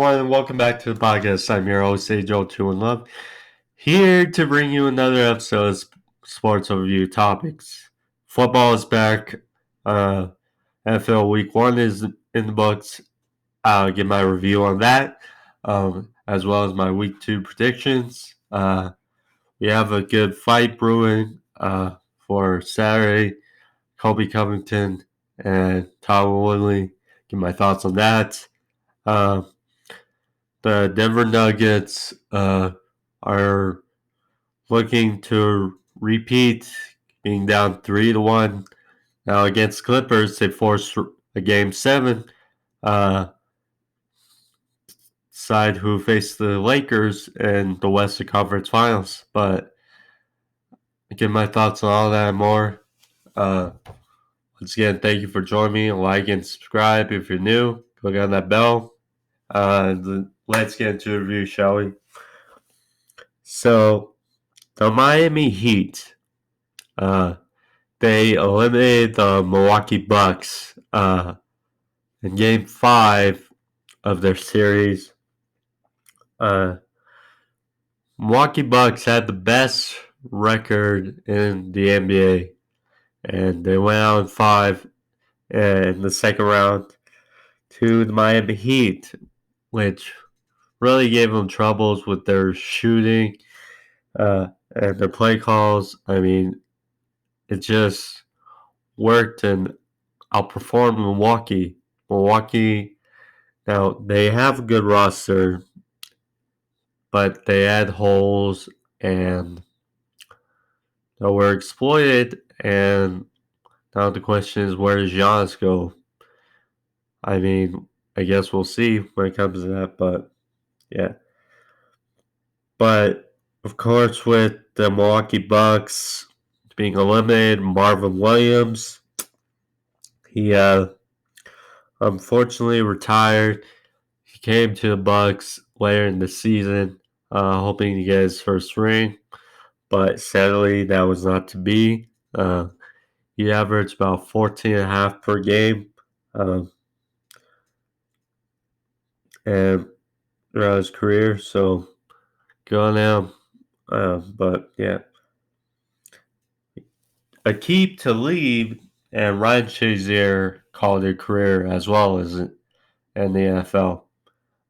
everyone, and welcome back to the podcast. I'm your host, Joe Two in Love, here to bring you another episode of sports overview topics. Football is back. NFL Week 1 is in the books. I'll give my review on that, as well as my Week 2 predictions. We have a good fight brewing for Saturday. Colby Covington and Tyler Woodley. Give my thoughts on that. The Denver Nuggets are looking to repeat, being down 3-1. Now against Clippers, they forced a Game 7. Side who faced the Lakers in the Western Conference Finals. But I give my thoughts on all that and more. Once again, thank you for joining me. Like and subscribe if you're new. Click on that bell. Let's get into the review, shall we? So, the Miami Heat, they eliminated the Milwaukee Bucks in Game 5 of their series. Milwaukee Bucks had the best record in the NBA, and they went out in 5 in the second round to the Miami Heat, which really gave them troubles with their shooting and their play calls. I mean, it just worked and outperformed Milwaukee. Milwaukee, now they have a good roster, but they had holes and that were exploited. And now the question is, where does Giannis go? I mean, I guess we'll see when it comes to that, but yeah. But of course, with the Milwaukee Bucks being eliminated, Marvin Williams, he unfortunately retired. He came to the Bucks later in the season, hoping to get his first ring, but sadly that was not to be. He averaged about 14.5 per game, and throughout his career. So good on him. But yeah, Aqib Talib and Ryan Shazier called their career as well as in the NFL.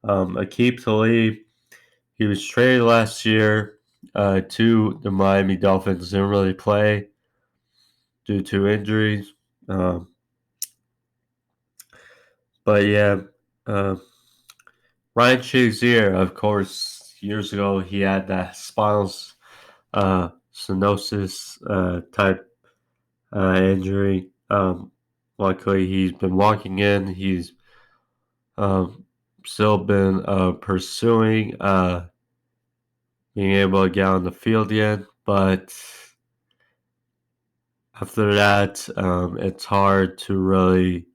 Aqib Talib, he was traded last year to the Miami Dolphins. Didn't really play due to injuries. But yeah, Ryan Shazier, of course, years ago he had that spinal stenosis type injury. Luckily, he's been walking in. He's still been pursuing being able to get on the field again, but after that, it's hard to really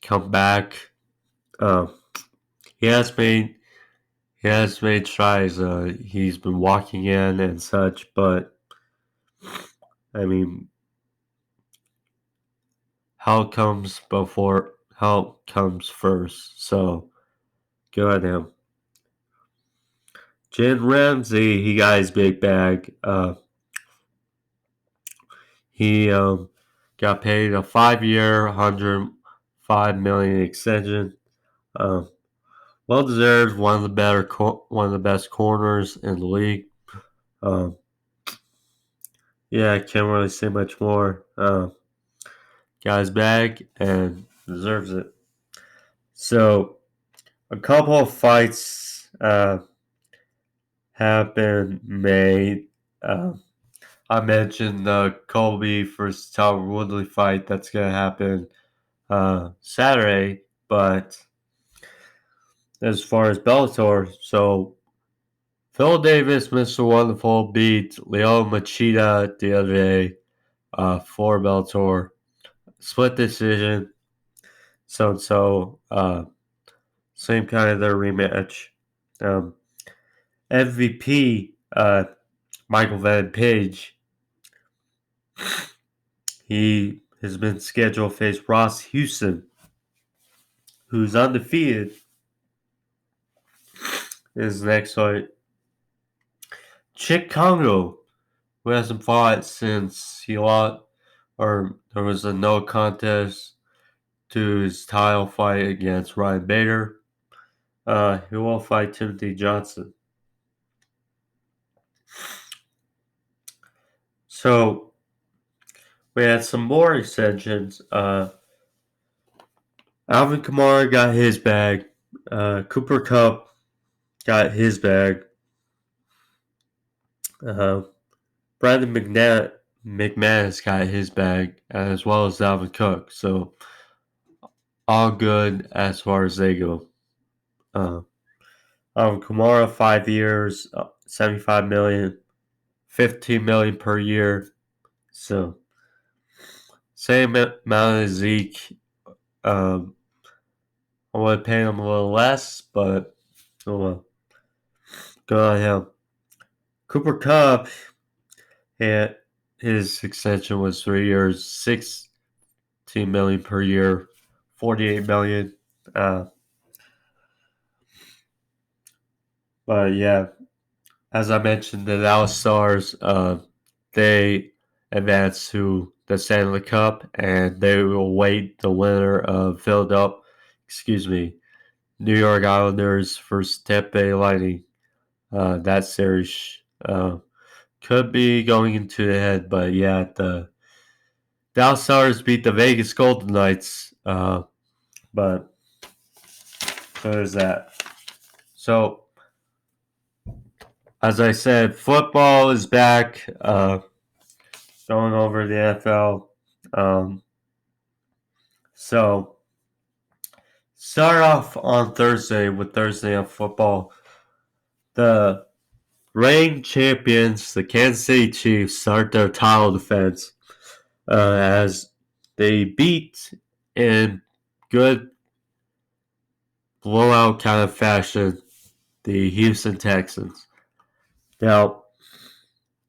come back. He has made strides. He's been walking in and such, but I mean, health comes first. So good on him. Jalen Ramsey, he got his big bag. He got paid a 5-year, $105 million extension. Well deserved. One of the best corners in the league. Yeah, I can't really say much more. Got his bag and deserves it. So, a couple of fights have been made. I mentioned the Colby versus Tyler Woodley fight that's going to happen Saturday, but as far as Bellator, so Phil Davis, Mr. Wonderful, beat Leo Machida the other day for Bellator. Split decision. So, same kind of their rematch. MVP, Michael Van Page, he has been scheduled to face Ross Houston, who's undefeated his next fight. Chick Congo, who hasn't fought since he lost, or there was a no contest to his title fight against Ryan Bader. He will fight Timothy Johnson. So we had some more extensions. Alvin Kamara got his bag. Cooper Kupp got his bag. Brandon McManus got his bag, as well as Dalvin Cook. So all good as far as they go. Kamara, 5 years, $75 million, $15 million per year. So same amount as Zeke. I would pay him a little less, but oh well. Good on him. Cooper Kupp, his extension was 3 years, $16 million per year, $48 million. But yeah, as I mentioned, the Dallas Stars, they advanced to the Stanley Cup, and they will wait the winner of New York Islanders versus Tampa Bay Lightning. That series could be going into the head, but yeah, the Dallas Stars beat the Vegas Golden Knights, but there's that. So, as I said, football is back. Going over the NFL. So, start off on Thursday with Thursday Night Football. The reigning champions, the Kansas City Chiefs, start their title defense as they beat in good blowout kind of fashion the Houston Texans. Now,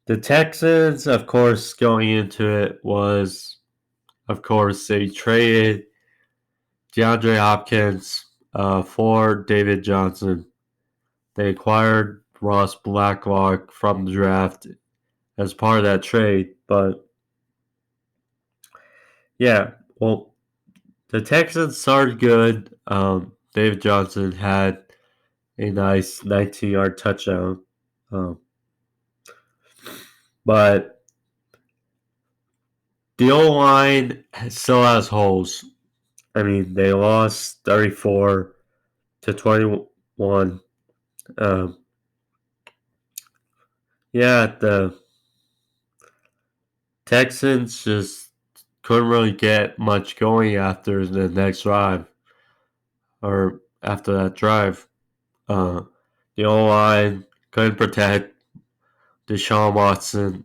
the Texans, of course, going into it was, of course, they traded DeAndre Hopkins for David Johnson. They acquired Ross Blacklock from the draft as part of that trade. But yeah, well, the Texans started good. David Johnson had a nice 19-yard touchdown. But the O-line still has holes. I mean, they lost 34-21. The Texans just couldn't really get much going after the next drive, or after that drive. The O-line couldn't protect Deshaun Watson.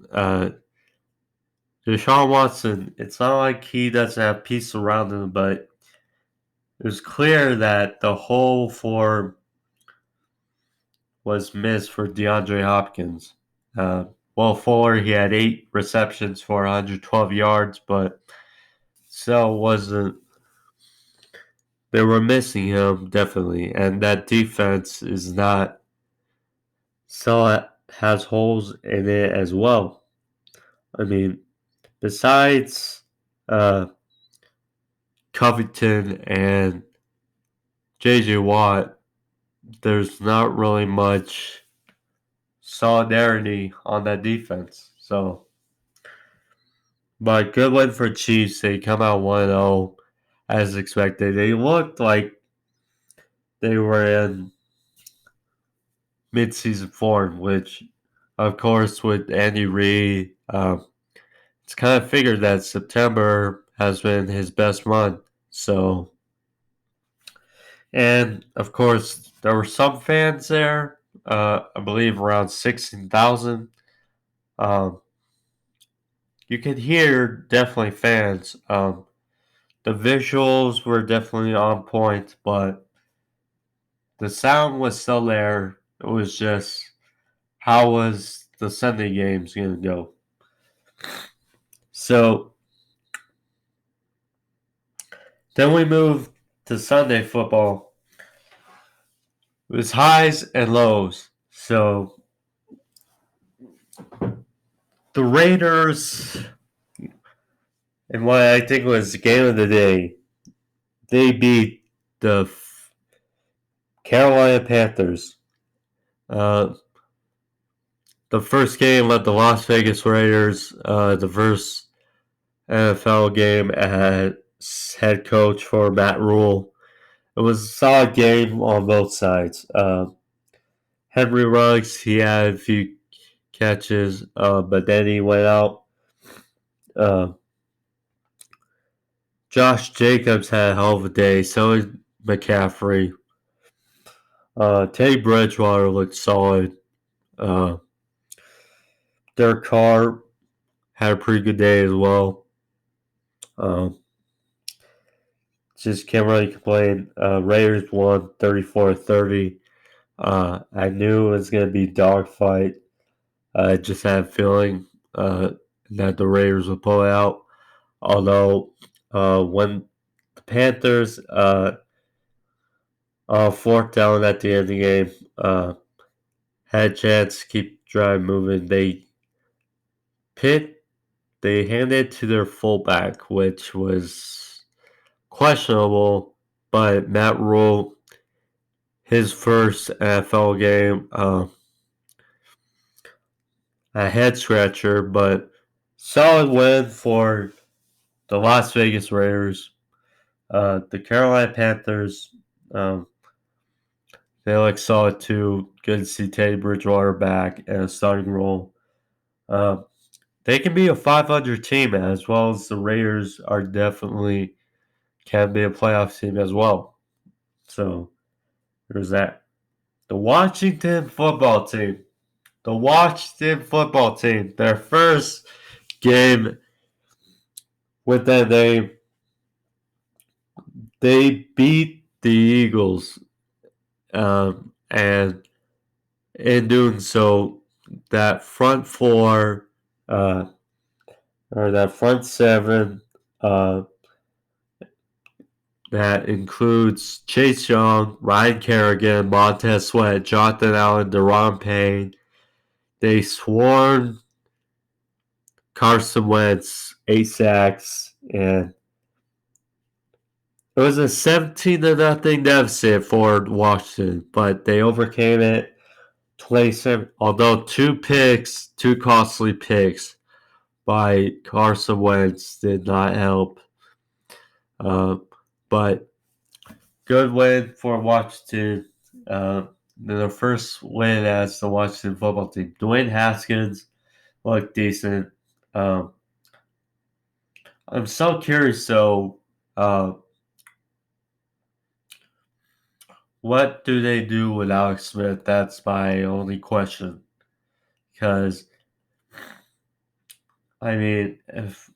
Deshaun Watson, it's not like he doesn't have peace around him, but it was clear that the whole form was missed for DeAndre Hopkins. Fuller, he had 8 receptions for 112 yards, but still wasn't. They were missing him, definitely. And that defense is not. Still has holes in it as well. I mean, besides Covington and J.J. Watt, there's not really much solidarity on that defense. So, but good win for Chiefs. They come out 1-0 as expected. They looked like they were in mid-season form, which, of course, with Andy Reid, it's kind of figured that September has been his best month. So, and of course, there were some fans there. I believe around 16,000. You could hear definitely fans. The visuals were definitely on point, but the sound was still there. It was just, how was the Sunday games going to go? So then we moved to Sunday football. It was highs and lows. So the Raiders, in what I think was the game of the day, they beat the Carolina Panthers. Uh, the first game let the Las Vegas Raiders, the first NFL game as head coach for Matt Rule. It was a solid game on both sides. Henry Ruggs, he had a few catches, but then he went out. Uh, Josh Jacobs had a hell of a day. So did McCaffrey. Teddy Bridgewater looked solid. Uh, Derek Carr had a pretty good day as well. Just can't really complain. Raiders won 34-30. I knew it was going to be a dogfight. I just had a feeling that the Raiders would pull it out. Although, when the Panthers, fourth down at the end of the game, had a chance to keep drive moving, they handed it to their fullback, which was questionable. But Matt Rule, his first NFL game, a head scratcher, but solid win for the Las Vegas Raiders. The Carolina Panthers, they look solid too. Good to see Teddy Bridgewater back and a starting role. Uh, they can be a 500 team as well as the Raiders are definitely can be a playoff team as well. So there's that. The Washington football team. The Washington football team. Their first game with that name. They beat the Eagles. And in doing so, that front four, or that front seven, that includes Chase Young, Ryan Kerrigan, Montez Sweat, Jonathan Allen, Deron Payne. They swarmed Carson Wentz, 8 sacks, and it was a 17-0 deficit for Washington, but they overcame it. 27, although two costly picks by Carson Wentz did not help. But good win for Washington. Their first win as the Washington football team. Dwayne Haskins looked decent. I'm so curious, though. What do they do with Alex Smith? That's my only question. Because, I mean, if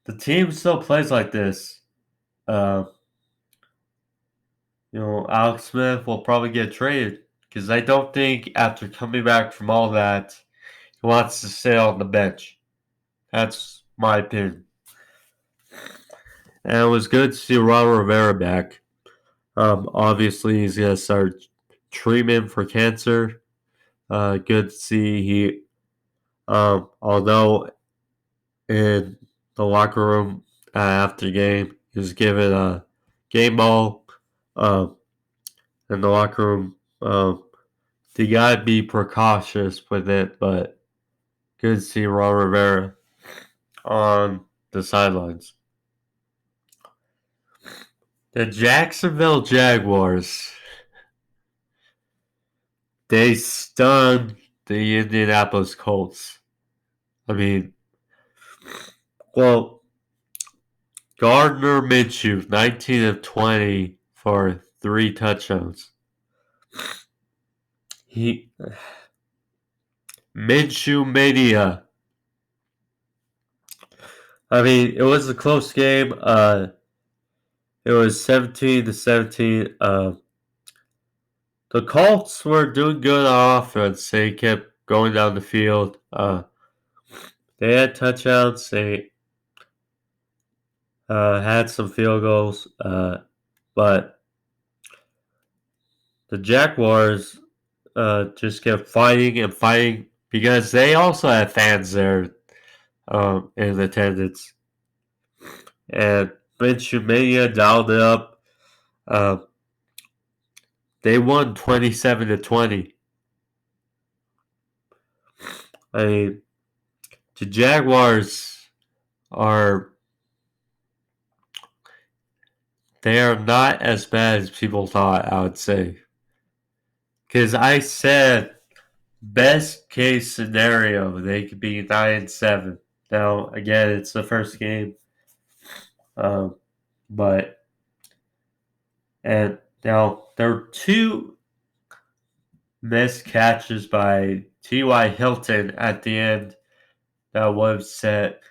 the team still plays like this, uh, Alex Smith will probably get traded. Because I don't think after coming back from all that, he wants to stay on the bench. That's my opinion. And it was good to see Ron Rivera back. Obviously, he's going to start treatment for cancer. Good to see he, although in the locker room after the game, he was given a game ball in the locker room. You got to be precautious with it, but good to see Ron Rivera on the sidelines. The Jacksonville Jaguars. They stunned the Indianapolis Colts. I mean, well, Gardner Minshew, 19 of 20 for 3 touchdowns. Minshew Mania. I mean, it was a close game. It was 17-17. The Colts were doing good on offense. They kept going down the field. They had touchdowns. They had some field goals. But the Jaguars just kept fighting and fighting because they also had fans there in attendance. And Benchmania dialed it up. Uh, they won 27-20. I mean, the Jaguars are they are not as bad as people thought, I would say. Because I said best case scenario, they could be 9-7. Now, again, it's the first game. Um, but and now there were two missed catches by T.Y. Hilton at the end that would have set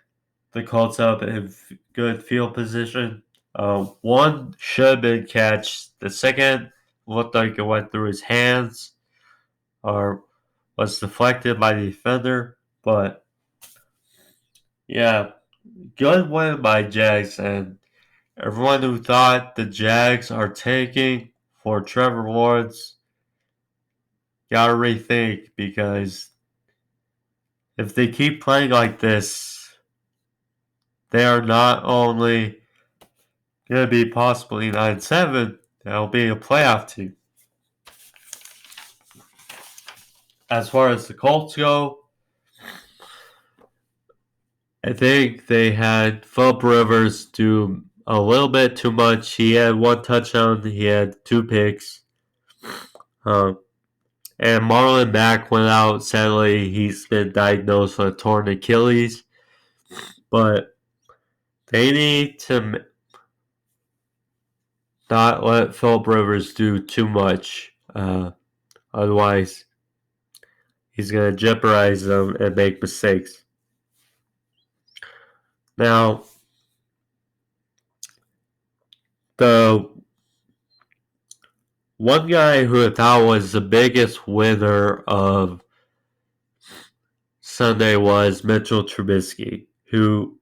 the Colts up in good field position. One should have been catch. The second looked like it went through his hands or was deflected by the defender. But yeah, good win by Jags. And everyone who thought the Jags are taking for Trevor Lawrence gotta rethink, because if they keep playing like this, they are not only going to be possibly 9-7, they'll be a playoff team. As far as the Colts go, I think they had Phillip Rivers do a little bit too much. He had one touchdown, he had two picks. And Marlon Mack went out. Sadly, he's been diagnosed with a torn Achilles. But they need to not let Phillip Rivers do too much. Otherwise, he's going to jeopardize them and make mistakes. Now, the one guy who I thought was the biggest winner of Sunday was Mitchell Trubisky, who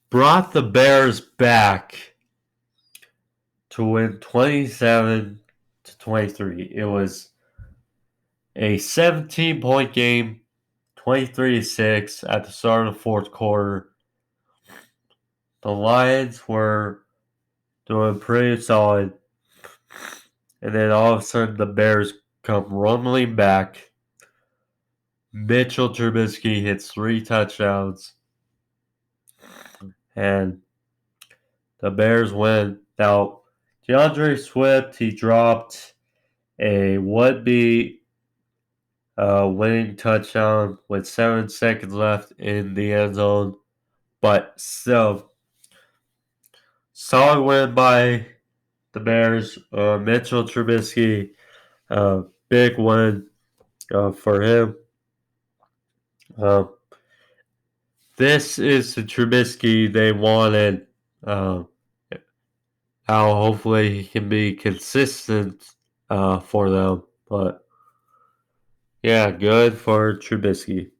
brought the Bears back to win 27-23. It was a 17-point game, 23-6 at the start of the fourth quarter. The Lions were doing pretty solid. And then all of a sudden the Bears come rumbling back. Mitchell Trubisky hits 3 touchdowns. And the Bears win. Now, DeAndre Swift, he dropped a would-be winning touchdown with 7 seconds left in the end zone. But still, solid win by the Bears. Mitchell Trubisky, big win for him. This is the Trubisky they wanted. Now, hopefully, he can be consistent for them. But yeah, good for Trubisky.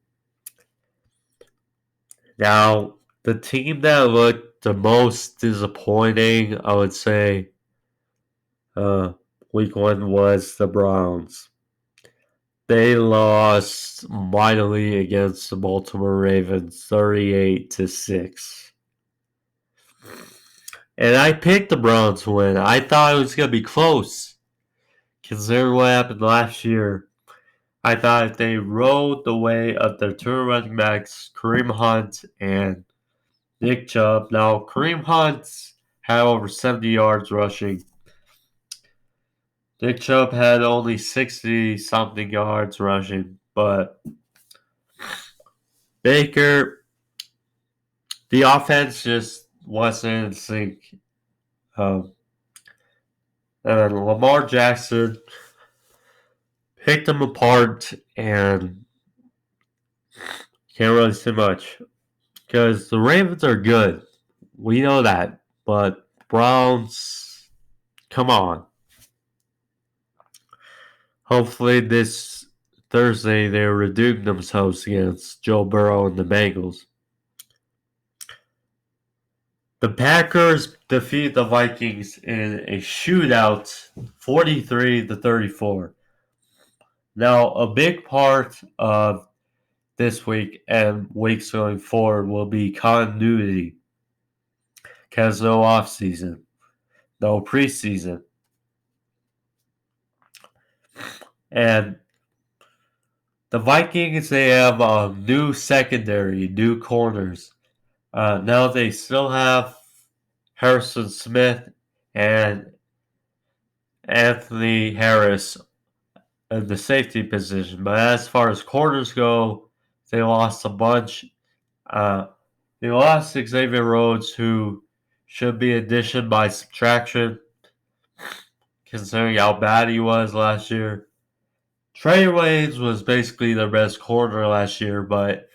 Now, the team that looked the most disappointing, I would say, week 1 was the Browns. They lost mightily against the Baltimore Ravens, 38-6. And I picked the Browns to win. I thought it was going to be close, considering what happened last year. I thought if they rode the way of their two running backs, Kareem Hunt and Nick Chubb. Now, Kareem Hunt had over 70 yards rushing. Nick Chubb had only 60-something yards rushing. But Baker, the offense just wasn't in sync. And Lamar Jackson picked them apart, and can't really say much. Because the Ravens are good. We know that. But Browns, come on. Hopefully this Thursday they redeem themselves against Joe Burrow and the Bengals. The Packers defeat the Vikings in a shootout, 43-34. Now, a big part of this week and weeks going forward will be continuity, because no offseason, no preseason. And the Vikings, they have a new secondary, new corners. Now they still have Harrison Smith and Anthony Harris in the safety position. But as far as corners go, they lost a bunch. They lost Xavier Rhodes, who should be addition by subtraction, considering how bad he was last year. Trey Waynes was basically their best corner last year, but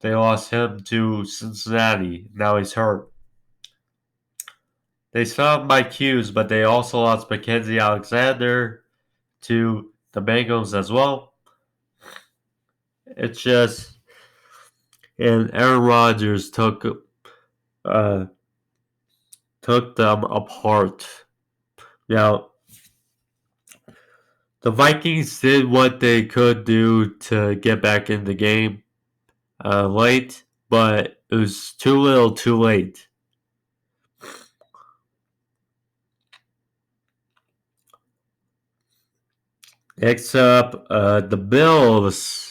they lost him to Cincinnati. Now he's hurt. They still have Mike Hughes, but they also lost Mackenzie Alexander to the Bengals as well. It's just, and Aaron Rodgers took them apart. Now, the Vikings did what they could do to get back in the game late, but it was too little, too late. Next up, the Bills.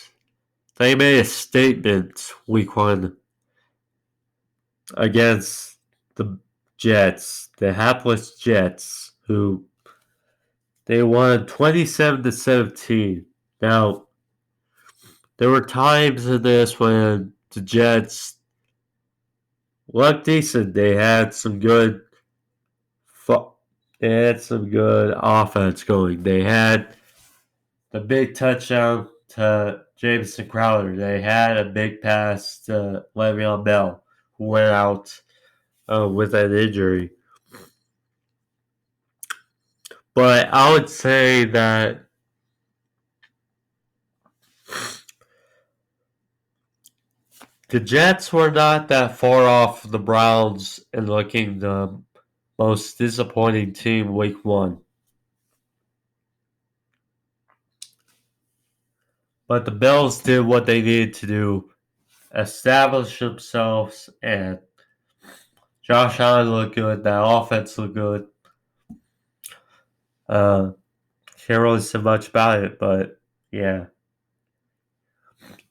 They made a statement week 1 against the Jets, the hapless Jets, who they won 27-17. Now, there were times in this when the Jets looked decent. They had some good offense going. They had the big touchdown to Jameson Crowder. They had a big pass to Le'Veon Bell, who went out with an injury. But I would say that the Jets were not that far off the Browns in looking the most disappointing team week 1. But the Bills did what they needed to do, establish themselves, and Josh Allen looked good. That offense looked good. Can't really say much about it, but yeah.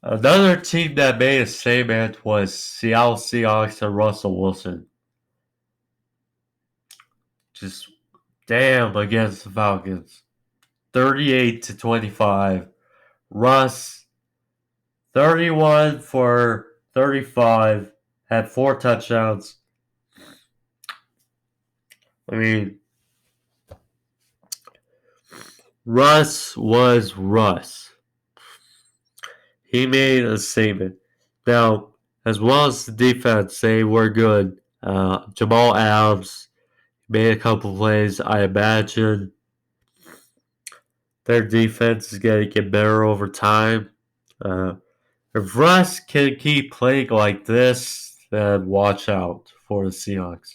Another team that made a statement was Seattle Seahawks and Russell Wilson. Just damn against the Falcons. 38-25. Russ, 31 for 35, had 4 touchdowns. I mean, Russ was Russ. He made a statement. Now, as well as the defense, they were good. Jamal Adams made a couple plays. I imagine their defense is going to get better over time. If Russ can keep playing like this, then watch out for the Seahawks.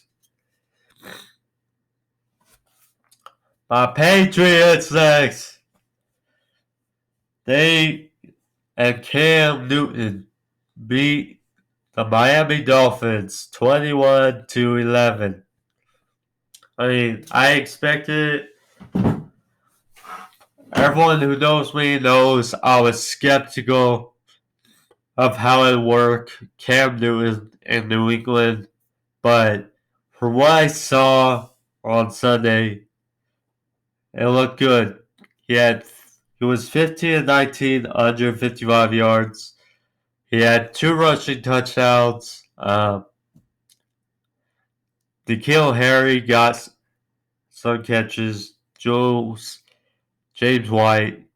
My Patriots next. They and Cam Newton beat the Miami Dolphins 21-11. I mean, I expected it. Everyone who knows me knows I was skeptical of how it worked, Cam Newton in New England, but from what I saw on Sunday, it looked good. He was 15-19, 155 yards. He had 2 rushing touchdowns. N'Keal Harry got some catches. James White,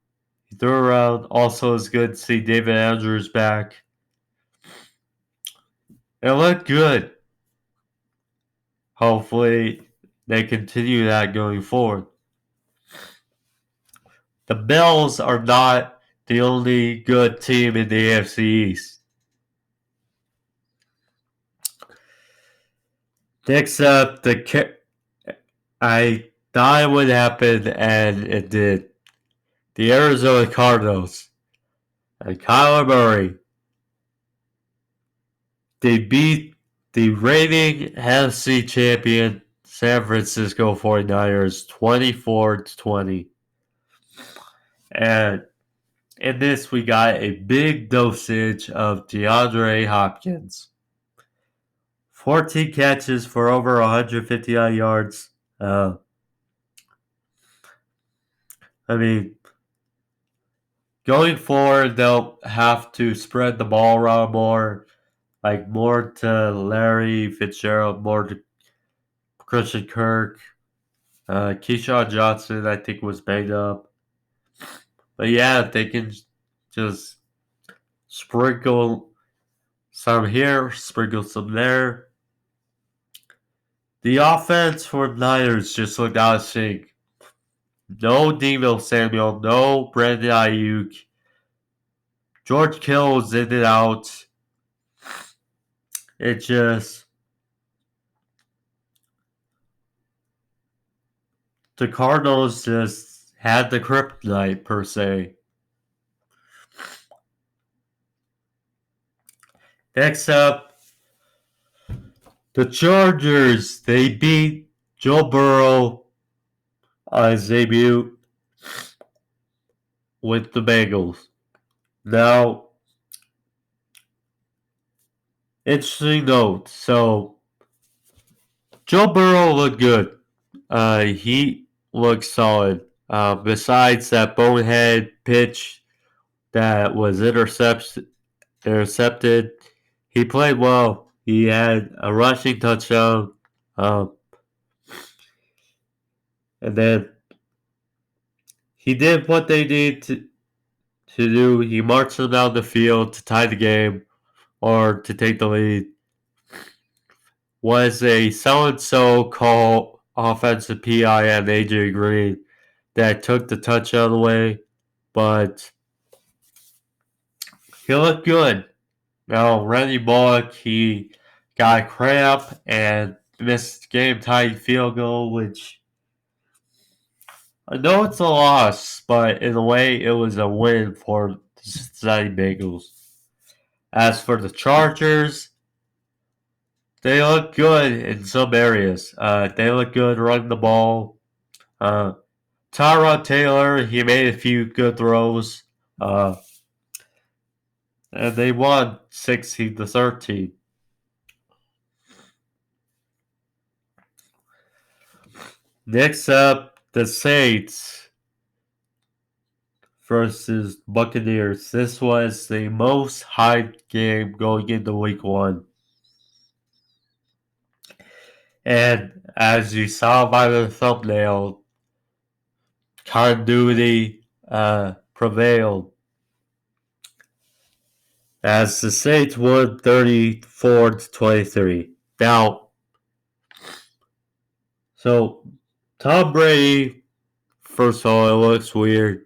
he threw around. Also, it's good to see David Andrews back. It looked good. Hopefully, they continue that going forward. The Bills are not the only good team in the AFC East. Next up, I thought it would happen, and it did. The Arizona Cardinals and Kyler Murray. They beat the reigning NFC champion San Francisco 49ers 24-20. And in this, we got a big dosage of DeAndre Hopkins. 14 catches for over 159 yards. I mean, going forward, they'll have to spread the ball around more, like more to Larry Fitzgerald, more to Christian Kirk. Keyshawn Johnson, I think, was banged up. But yeah, if they can just sprinkle some here, sprinkle some there. The offense for the Niners just looked out of sync. No Deebo Samuel, no Brandon Ayuk. George Kittle was in and out. It just... The Cardinals just had the kryptonite, per se. Next up, the Chargers. They beat Joe Burrow on his debut with the Bengals. Now, interesting note. So, Joe Burrow looked good. He looked solid. Besides that bonehead pitch that was intercepted, he played well. He had a rushing touchdown. And then he did what they needed to do. He marched them down the field to tie the game or to take the lead. Was a so-and-so call offensive PI on AJ Green that took the touchdown away, but he looked good. Now, Randy Bullock, he got a cramp and missed game-tying field goal, which I know it's a loss, but in a way, it was a win for the Cincinnati Bengals. As for the Chargers, they look good in some areas. They look good running the ball. Tyrod Taylor, he made a few good throws. And they won 16-13. Next up, the Saints versus Buccaneers. This was the most hyped game going into week 1. And as you saw by the thumbnail, continuity prevailed. As the Saints won 34-23. Now, so Tom Brady, first of all, it looks weird.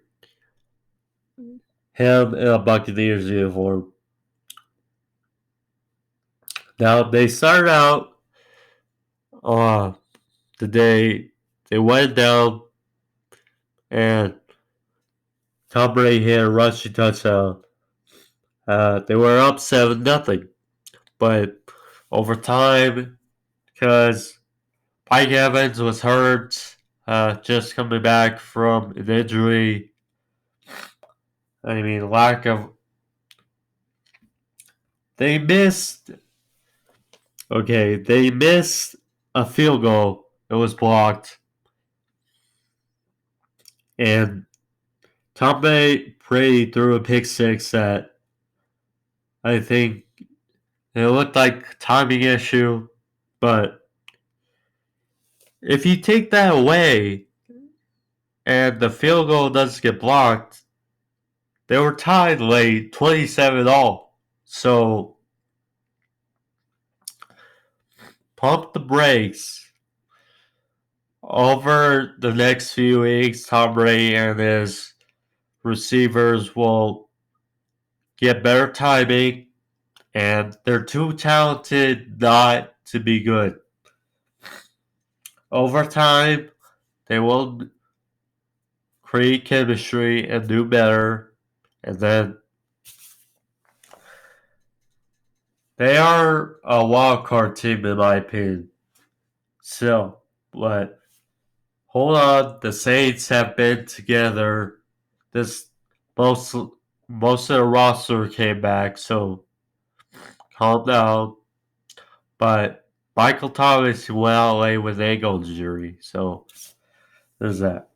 Him in a Buccaneers uniform. Now, they started out the day they went down and Tom Brady hit a rushing touchdown. They were up 7-0. But over time, because Mike Evans was hurt, just coming back from an injury. I mean, lack of... They missed a field goal. It was blocked. And Tom Brady threw a pick six that I think it looked like a timing issue. But if you take that away and the field goal doesn't get blocked, they were tied late 27-all. So pump the brakes. Over the next few weeks, Tom Brady and his receivers will get better timing, and they're too talented not to be good. Over time, they will create chemistry and do better. And then they are a wild card team, in my opinion. Still, but hold on, the Saints have been together. This most most of the roster came back, so calm down. But Michael Thomas went out late with ankle injury, so there's that.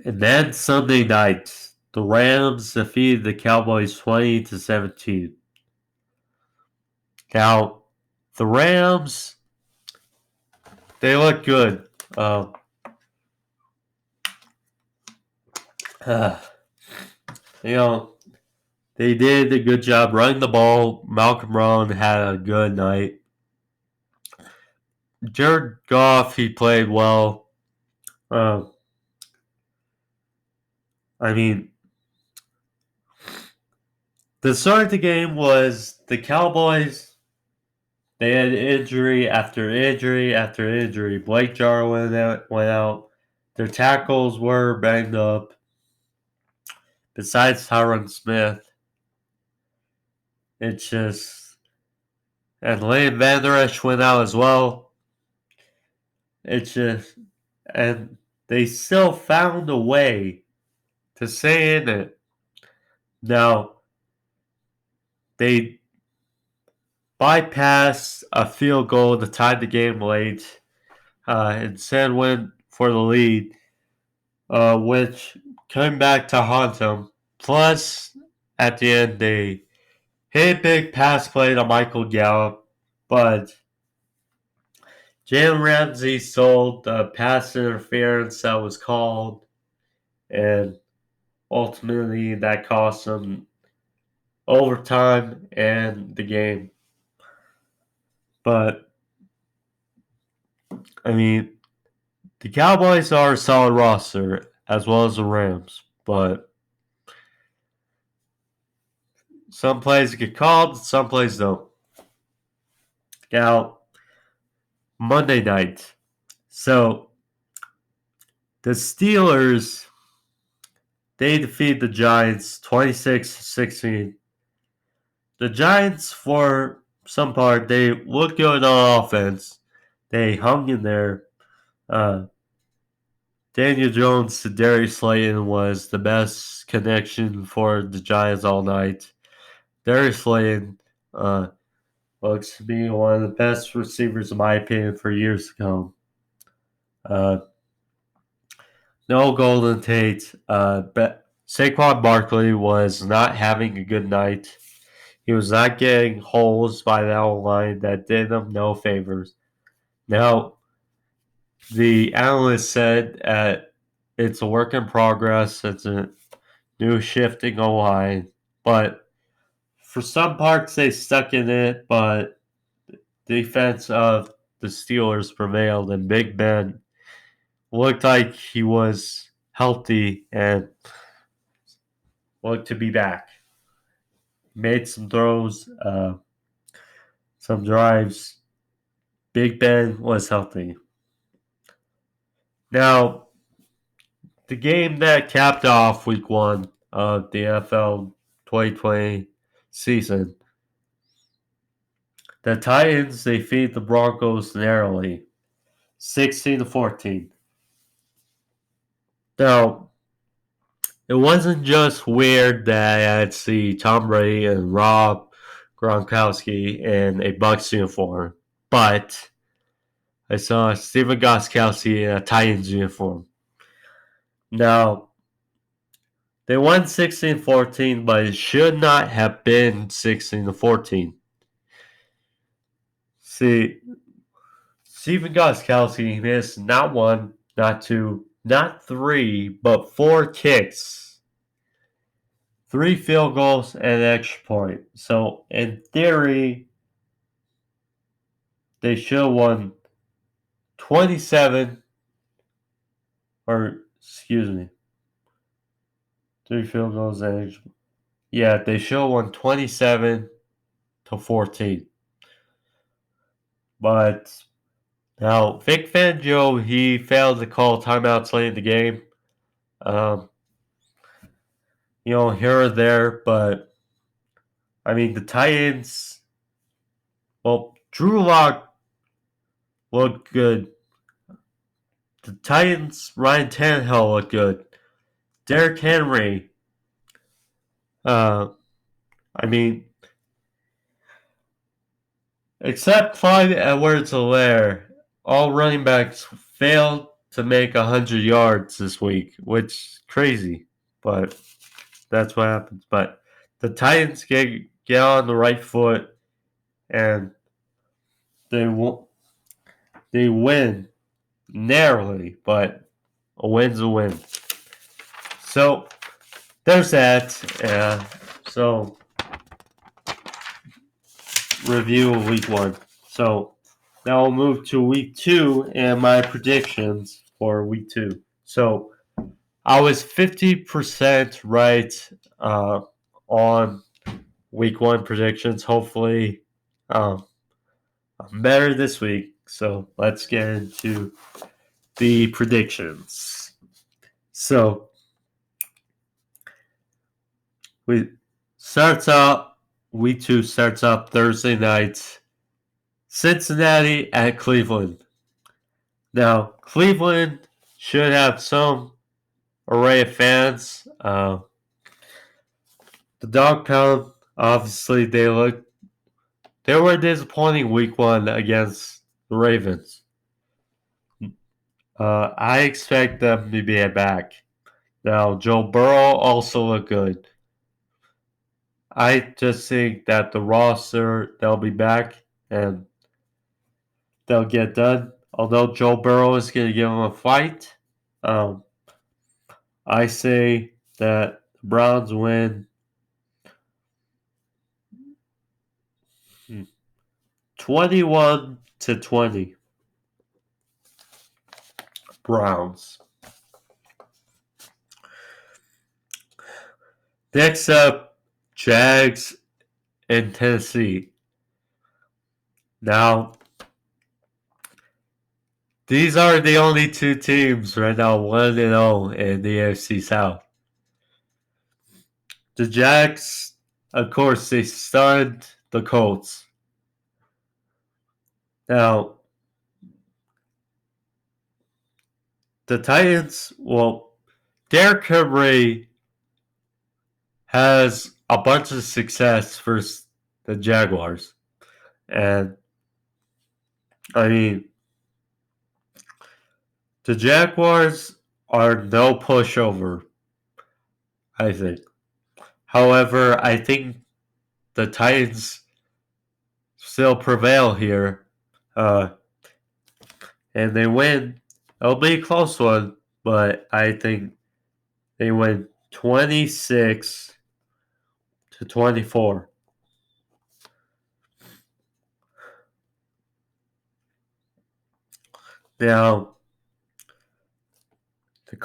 And then Sunday night, the Rams defeated the Cowboys 20-17. Now, the Rams, they look good. Uh, you know, they did a good job running the ball. Malcolm Brown had a good night. Jared Goff, he played well. I mean, the start of the game was the Cowboys. They had injury after injury after injury. Blake Jarwin went out. Their tackles were banged up. Besides Tyron Smith, it's just, and Lane Van Der Esch went out as well. It's just, and they still found a way to stay in it. Now, they bypassed a field goal to tie the game late. Instead went for the lead, which came back to haunt them. Plus, at the end, they hit a big pass play to Michael Gallup, but Jalen Ramsey sold the pass interference that was called, and ultimately that cost them overtime and the game. But, I mean, the Cowboys are a solid roster, as well as the Rams, but some plays get called, some plays don't. Now, Monday night. So, the Steelers, they defeat the Giants 26-16. The Giants, for some part, they looked good on offense. They hung in there. Daniel Jones to Darius Slayton was the best connection for the Giants all night. Darius Slayton looks to be one of the best receivers, in my opinion, for years to come. No Golden Tate. But Saquon Barkley was not having a good night. He was not getting holes by that line that did him no favors. Now, the analyst said it's a work in progress. It's a new shifting O-line. But for some parts, they stuck in it, but the defense of the Steelers prevailed, and Big Ben looked like he was healthy and looked to be back. Made some throws, some drives. Big Ben was healthy. Now, the game that capped off week 1 of the NFL 2020 season, the Titans, they defeat the Broncos narrowly, 16-14. Now, it wasn't just weird that I had to see Tom Brady and Rob Gronkowski in a Bucs uniform, but I saw Stephen Gostkowski in a Titans uniform. Now, they won 16-14, but it should not have been 16-14. See, Stephen Gostkowski missed not one, not two, not three, but 4 kicks. 3 field goals and an extra point. So, in theory, they should have won 27, or, excuse me, 3 field goals and an extra point. Yeah, they should have won 27-14. But now Vic Fangio, he failed to call timeouts late in the game. Um, here or there, but I mean the Titans. Well, Drew Lock looked good. The Titans, Ryan Tannehill looked good. Derrick Henry. I mean, except Clyde Edwards-Helaire, all running backs failed to make 100 yards this week, which is crazy, but that's what happens. But the Titans get on the right foot, and they win narrowly, but a win's a win. So there's that. So review of week 1. So now we'll move to week 2 and my predictions for week 2. So I was 50% right on week 1 predictions. Hopefully I'm better this week. So let's get into the predictions. So week 2 starts up Thursday night. Cincinnati at Cleveland. Now, Cleveland should have some array of fans. The dog pound, obviously, they were disappointing week 1 against the Ravens. I expect them to be back. Now, Joe Burrow also looked good. I just think that the roster, they'll be back and they'll get done. Although Joe Burrow is going to give him a fight, I say that the Browns win 21-20. Browns. Next up, Jags and Tennessee. Now, these are the only 2 teams right now 1-0 in the AFC South. The Jags, of course, they stunned the Colts. Now, the Titans, well, Derrick Henry has a bunch of success versus the Jaguars. And, I mean, the Jaguars are no pushover, I think. However, I think the Titans still prevail here. And they win. It'll be a close one, but I think they win 26-24. Now, the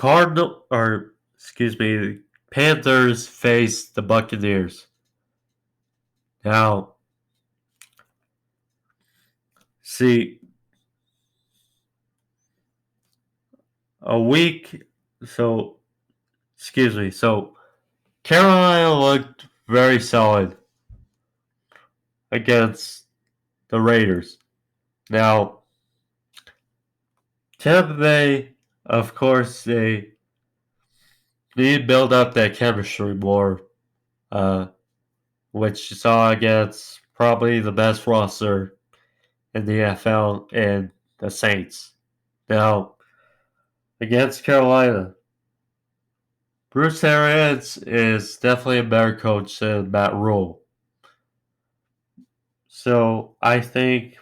Panthers face the Buccaneers. Now, see, so Carolina looked very solid against the Raiders. Now, Tampa Bay, of course, they need to build up that chemistry more, which you saw against probably the best roster in the NFL and the Saints. Now, against Carolina, Bruce Arians is definitely a better coach than Matt Rule. So I think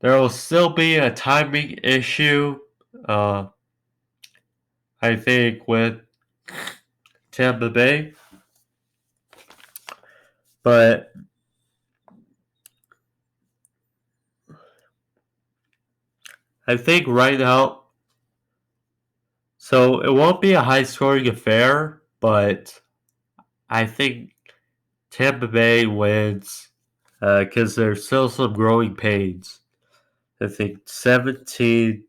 there will still be a timing issue, I think, with Tampa Bay. But I think right now, so it won't be a high-scoring affair, but I think Tampa Bay wins because there's still some growing pains. I think 17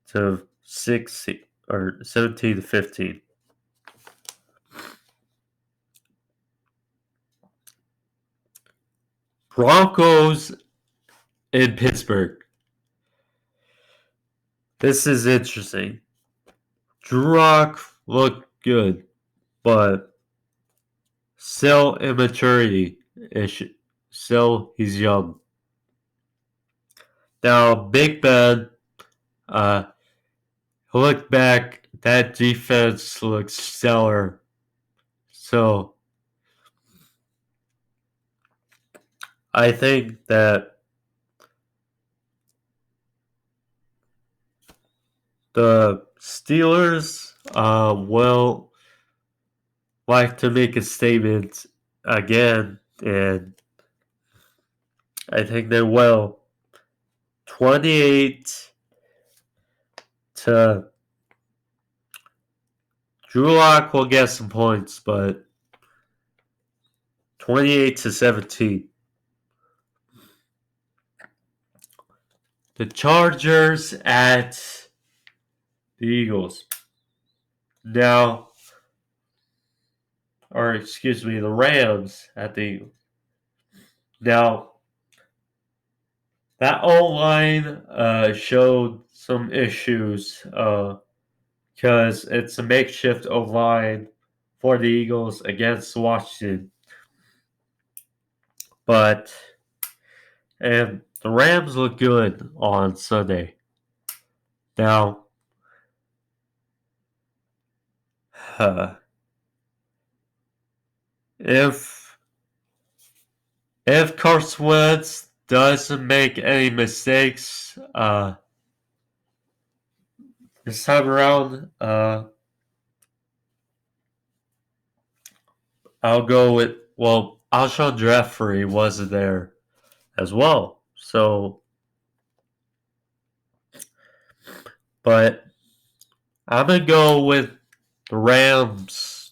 to 16 or 17 to 15. Broncos in Pittsburgh. This is interesting. Drew Lock looked good, but still immaturity issue. Still, he's young. Now, Big Ben, look back, that defense looks stellar. So, I think that the Steelers will like to make a statement again, and I think they will. 28 to Drew Lock will get some points, but 28 to 17. The Chargers at the Eagles. Now, or excuse me, the Rams at the Eagles. Now, that O-line showed some issues because it's a makeshift O-line for the Eagles against Washington. But and the Rams look good on Sunday. Now, if Carson Wentz doesn't make any mistakes this time around, I'll go with, well, Alshon Jeffrey wasn't there as well. So, but I'm going to go with the Rams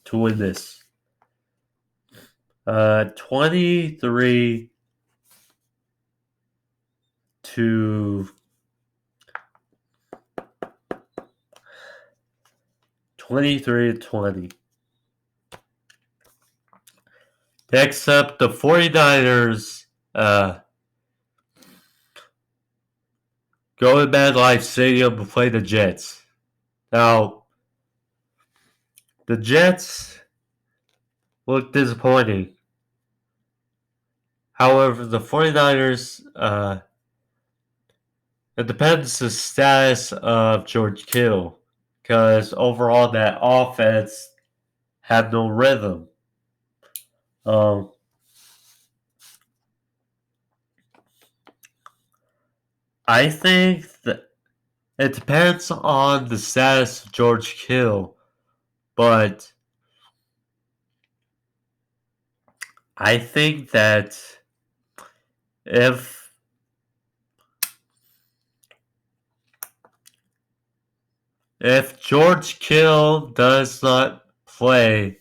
to win this. 23 to 20. Next up, the 49ers go to MetLife Stadium to play the Jets. Now, the Jets look disappointing. However, the 49ers, it depends the status of George Kittle, because overall that offense had no rhythm. I think that it depends on the status of George Kittle, but I think that if George Kittle does not play,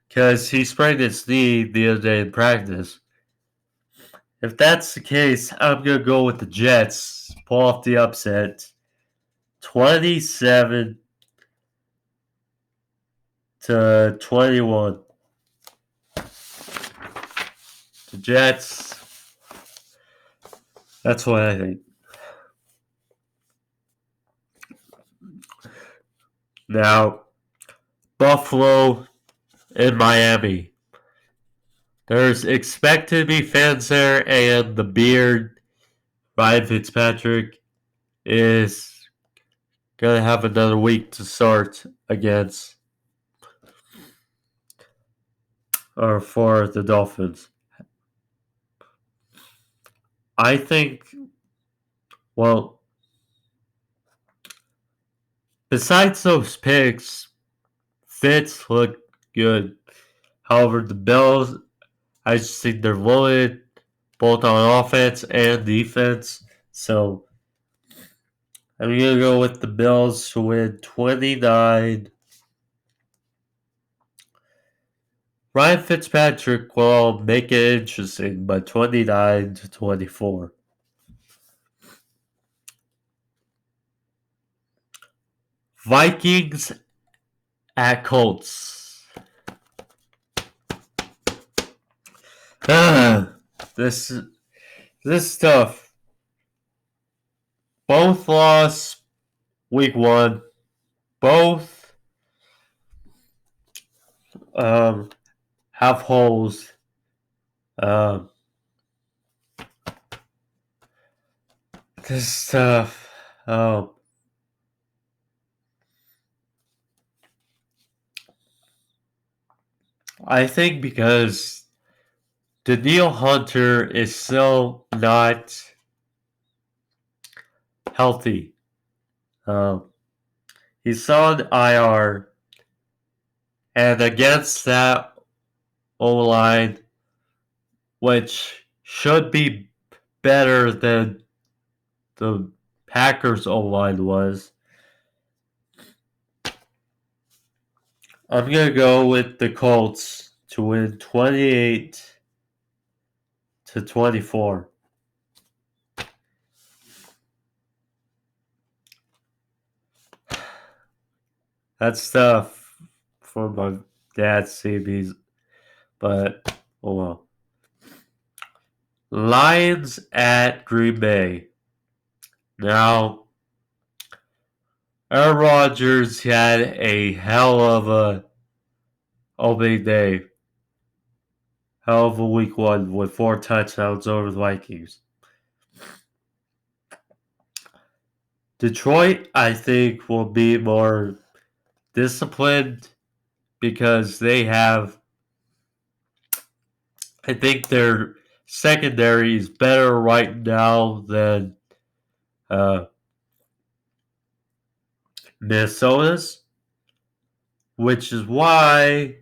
because he sprained his knee the other day in practice, if that's the case, I'm going to go with the Jets. Pull off the upset. 27 to 21. The Jets. That's what I think. Now, Buffalo and Miami. There's expected to be fans there, and the beard, Ryan Fitzpatrick, is going to have another week to start against or for the Dolphins. I think, well, besides those picks, Fitz looked good. However, the Bills, I just think they're loaded both on offense and defense. So I'm going to go with the Bills to win 29 Ryan Fitzpatrick will make it interesting, but 29-24. Vikings at Colts. This is tough. Both lost week 1. Both have holes. This is tough. I think because Danielle Hunter is still not healthy. He's on IR, and against that O-line, which should be better than the Packers O-line was, I'm going to go with the Colts to win 28-24. That's tough for my dad's CBs, but oh well. Lions at Green Bay. Now, Aaron Rodgers had a hell of a opening day. Hell of a week 1 with 4 touchdowns over the Vikings. Detroit, I think, will be more disciplined because they have, I think their secondary is better right now than Minnesota's, which is why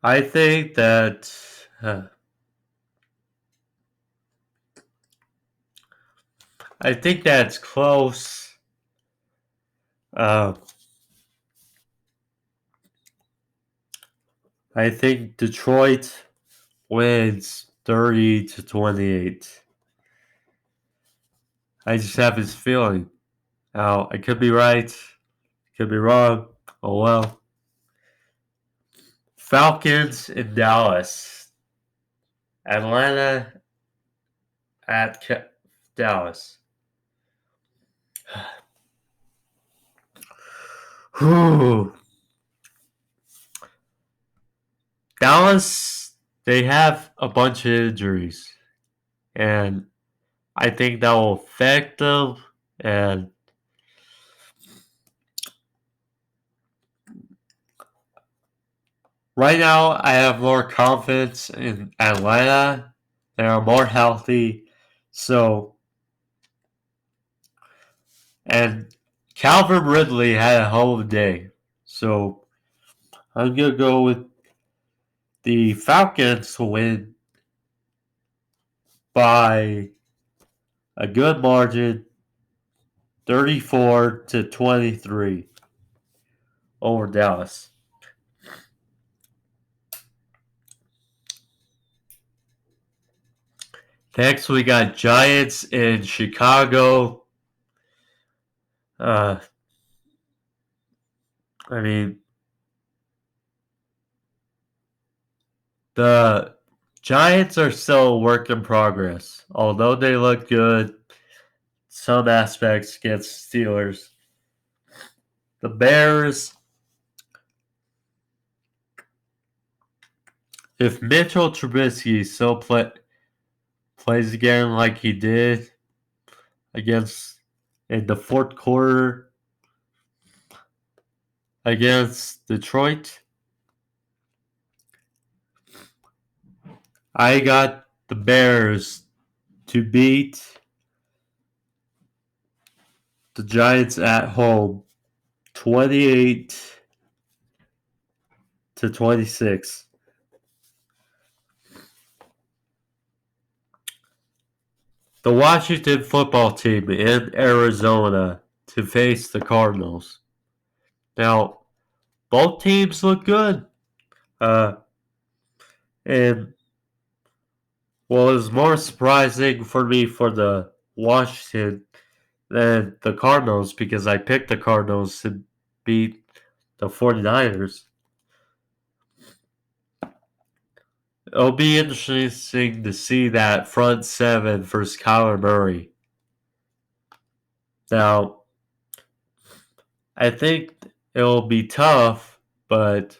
I think that I think that's close. I think Detroit wins 30-28. I just have this feeling. Now, I could be right, could be wrong. Oh well. Falcons in Dallas. Atlanta at Dallas. Whew. Dallas, they have a bunch of injuries, and I think that will affect them. And right now, I have more confidence in Atlanta. They are more healthy. So, and Calvin Ridley had a hell of a day. So, I'm going to go with the Falcons to win by a good margin, 34-23 over Dallas. Next, we got Giants in Chicago. I mean, the Giants are still a work in progress. Although they look good, some aspects against Steelers. The Bears, if Mitchell Trubisky still plays again like he did against in the fourth quarter against Detroit, I got the Bears to beat the Giants at home 28-26. the Washington football team in Arizona to face the Cardinals. Now, both teams look good. And what was more surprising for me for the Washington than the Cardinals, because I picked the Cardinals to beat the 49ers. It'll be interesting to see that front seven versus Kyler Murray. Now, I think it'll be tough, but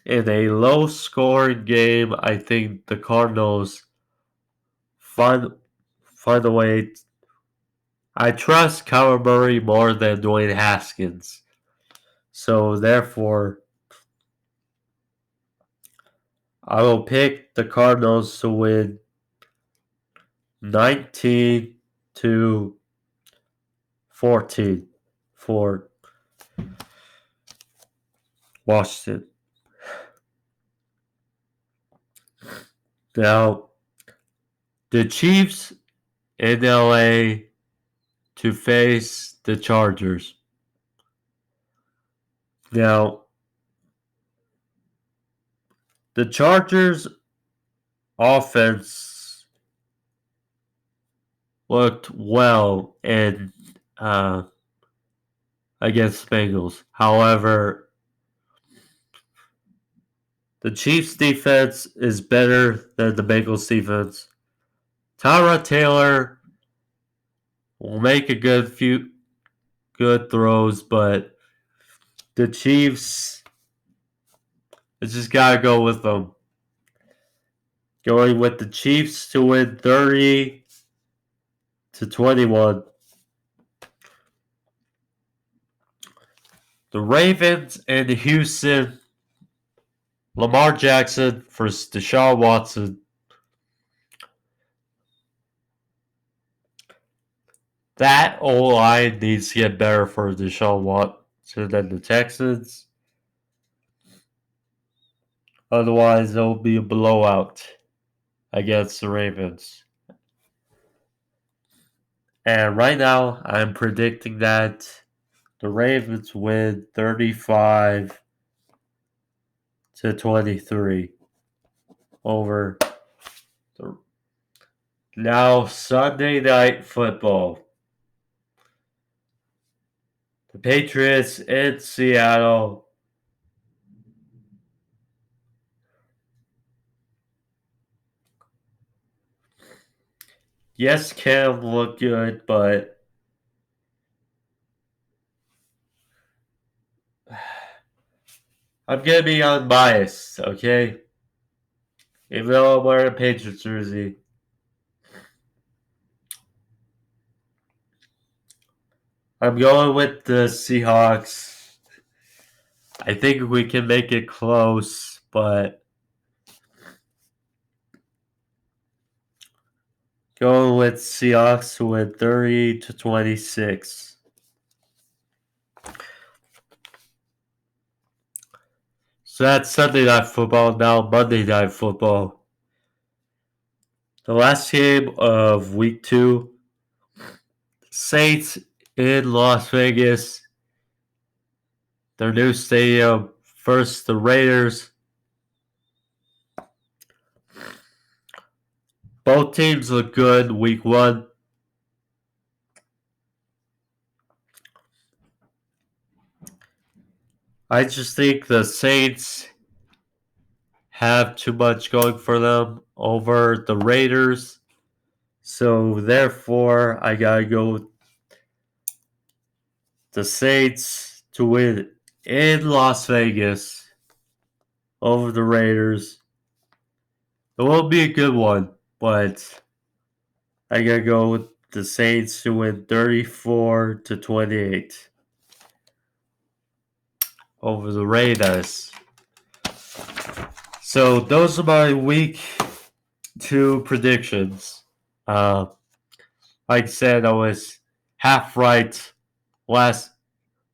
in a low-scoring game, I think the Cardinals find a way. I trust Kyler Murray more than Dwayne Haskins, so therefore, I will pick the Cardinals to win 19-14 for Washington. Now, the Chiefs in LA to face the Chargers. Now, the Chargers offense looked well in against Bengals. However, the Chiefs defense is better than the Bengals defense. Tyrod Taylor will make a good throws, but the Chiefs, it's just gotta go with them. Going with the Chiefs to win 30-21. The Ravens and Houston. Lamar Jackson versus Deshaun Watson. That O-line needs to get better for Deshaun Watson than the Texans. Otherwise, there will be a blowout against the Ravens. And right now, I'm predicting that the Ravens win 35-23 over the now Sunday Night Football. The Patriots in Seattle. Yes, Cam looked good, but I'm going to be unbiased, okay? Even though I'm wearing a Patriots jersey. I'm going with the Seahawks. I think we can make it close, but going with Seahawks to win 30-26. So that's Sunday Night Football. Now Monday Night Football. The last game of Week 2. Saints in Las Vegas. Their new stadium. First, the Raiders. Both teams look good Week 1. I just think the Saints have too much going for them over the Raiders. So, therefore, I got to go with the Saints to win in Las Vegas over the Raiders. It will be a good one, but I got to go with the Saints to win 34-28 over the Raiders. So those are my Week 2 predictions. Like I said, I was half right last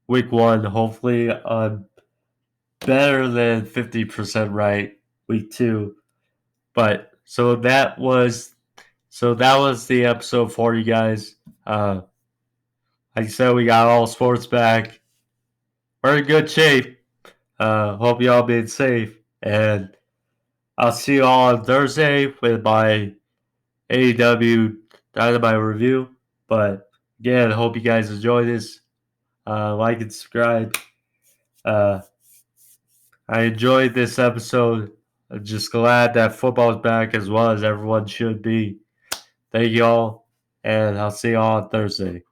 Week 1. Hopefully I'm better than 50% right Week 2. But So that was the episode for you guys. Like I said, we got all sports back. We're in good shape. Hope you all been safe, and I'll see you all on Thursday with my AEW Dynamite review. But again, I hope you guys enjoy this. Like and subscribe. Uh, I enjoyed this episode. I'm just glad that football's back as well as everyone should be. Thank you all, and I'll see you all on Thursday.